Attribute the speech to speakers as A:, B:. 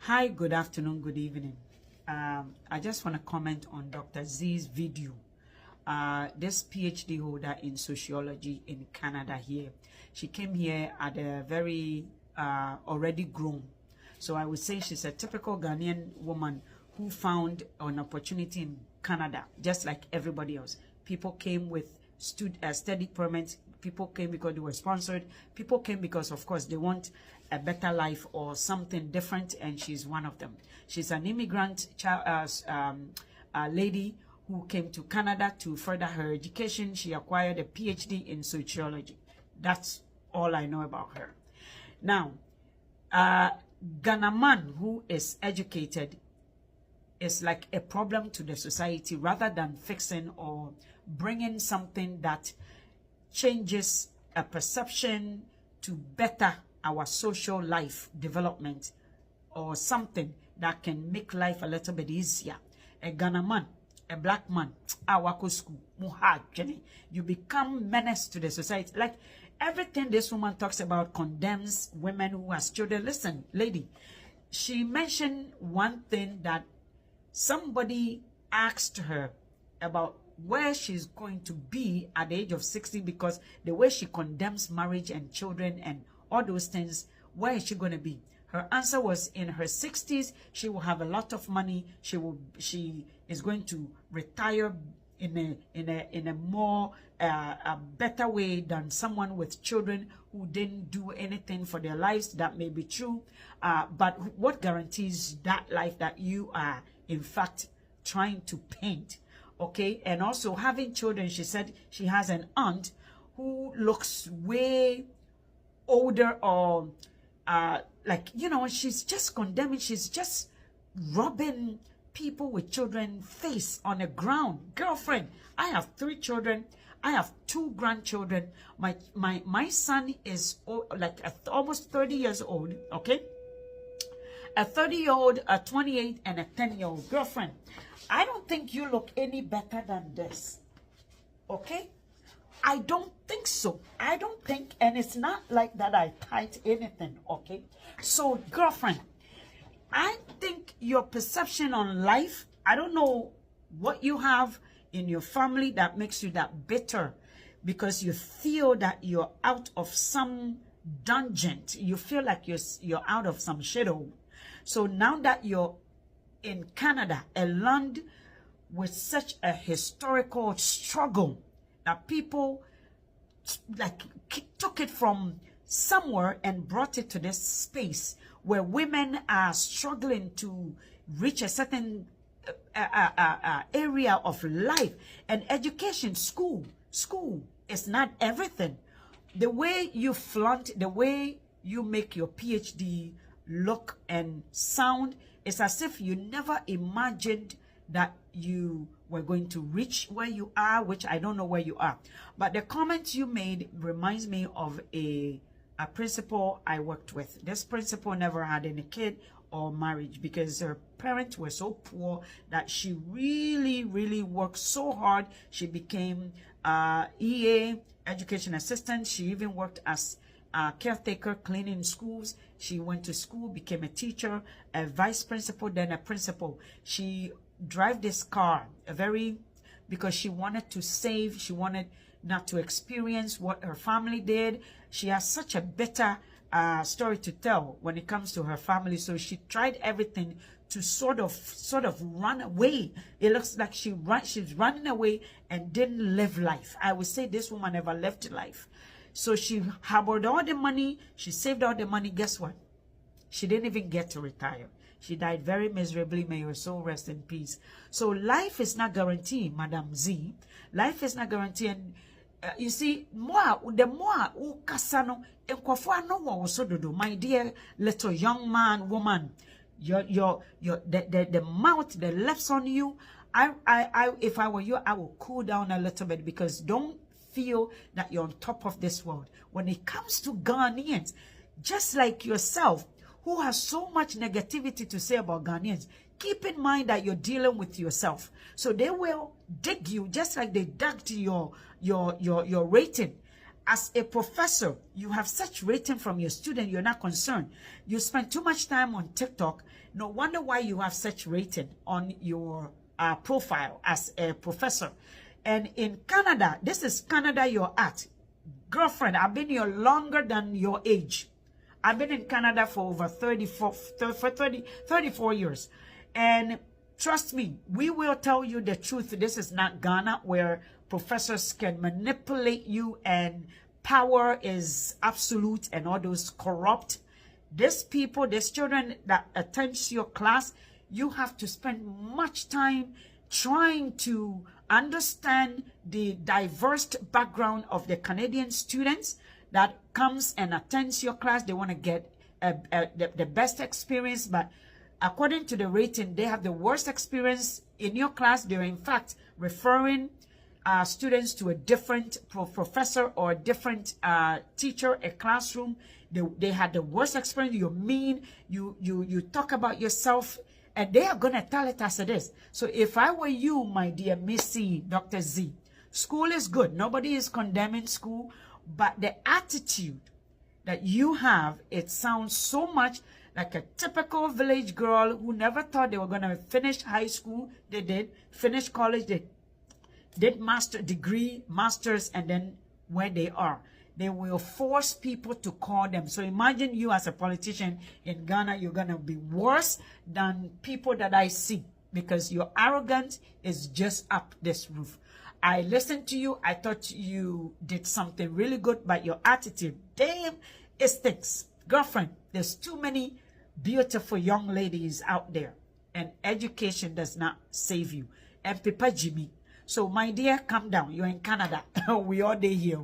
A: Hi, good afternoon, good evening. I just want to comment on Dr. Z's video. This PhD holder in sociology in Canada here. She came here at a very already grown. So I would say she's a typical Ghanaian woman who found an opportunity in Canada, just like everybody else. People came with study permits. People came because they were sponsored. People came because, of course, they want a better life or something different, and she's one of them. She's an immigrant lady who came to Canada to further her education. She acquired a PhD in sociology. That's all I know about her. Now, Ghana man who is educated is like a problem to the society rather than fixing or bringing something that changes a perception to better our social life development or something that can make life a little bit easier. A Ghana man, a black man, you become menace to the society. Like everything this woman talks about condemns women who has children. Listen, lady, she mentioned one thing that somebody asked her about where she's going to be at the age of 60 because the way she condemns marriage and children and all those things, where is she going to be? Her answer was in her 60s, she will have a lot of money. She is going to retire in a more a better way than someone with children who didn't do anything for their lives. That may be true, but what guarantees that life that you are in fact trying to paint? Okay, and also having children, she said she has an aunt who looks way older or like, you know, she's just condemning, she's just rubbing people with children face on the ground. Girlfriend, I have 3 children. I have 2 grandchildren. My son is almost 30 years old, okay? A 30-year-old, a 28, and a 10-year-old. Girlfriend, I don't think you look any better than this, okay? I don't think so. I don't think, and it's not like that I typed anything, okay? So, girlfriend, I think your perception on life, I don't know what you have in your family that makes you that bitter because you feel that you're out of some dungeon. You feel like you're out of some shithole. So now that you're in Canada, a land with such a historical struggle that people like took it from somewhere and brought it to this space where women are struggling to reach a certain area of life, and education, school is not everything. The way you flaunt, the way you make your PhD look and sound, it's as if you never imagined that you were going to reach where you are, which I don't know where you are. But the comment you made reminds me of a principal I worked with. This principal never had any kid or marriage because her parents were so poor that she really worked so hard. She became EA, education assistant. She even worked as caretaker, cleaning schools. She went to school, became a teacher, a vice principal, then a principal. She drive this car because she wanted to save. She wanted not to experience what her family did. She has such a bitter story to tell when it comes to her family. So she tried everything to sort of run away. It looks like she's running away and didn't live life. I would say this woman never lived life. So she harbored all the money. She saved all the money. Guess what? She didn't even get to retire. She died very miserably. May her soul rest in peace. So life is not guaranteed, Madam Z. Life is not guaranteed. And you see, the more ukasano, my dear little young man, woman, the mouth that left on you, if I were you, I will cool down a little bit, because don't feel that you're on top of this world. When it comes to Ghanaians, just like yourself, who has so much negativity to say about Ghanaians, keep in mind that you're dealing with yourself. So they will dig you just like they dug your rating. as a professor, you have such rating from your student, you're not concerned. You spend too much time on TikTok. No wonder why you have such rating on your profile as a professor. And in Canada, this is Canada you're at. Girlfriend, I've been here longer than your age. I've been in Canada for over 34 years. And trust me, we will tell you the truth. This is not Ghana where professors can manipulate you and power is absolute and all those corrupt. These people, these children that attend your class, you have to spend much time trying to understand the diverse background of the Canadian students that comes and attends your class. They want to get the best experience, but according to the rating, they have the worst experience in your class. They're in fact referring students to a different professor or a different teacher, a classroom. They had the worst experience. You're mean. You talk about yourself, and they are going to tell it as it is. So if I were you, my dear Missy, Dr. Z, school is good. Nobody is condemning school, but the attitude that you have, it sounds so much like a typical village girl who never thought they were going to finish high school. They did. Finish college. They did masters, and then where they are. They will force people to call them. So imagine you as a politician in Ghana, you're going to be worse than people that I see because your arrogance is just up this roof. I listened to you. I thought you did something really good, but your attitude, damn, it stinks. Girlfriend, there's too many beautiful young ladies out there, and education does not save you. And Papa Jimmy. So, my dear, calm down. You're in Canada. We all day here.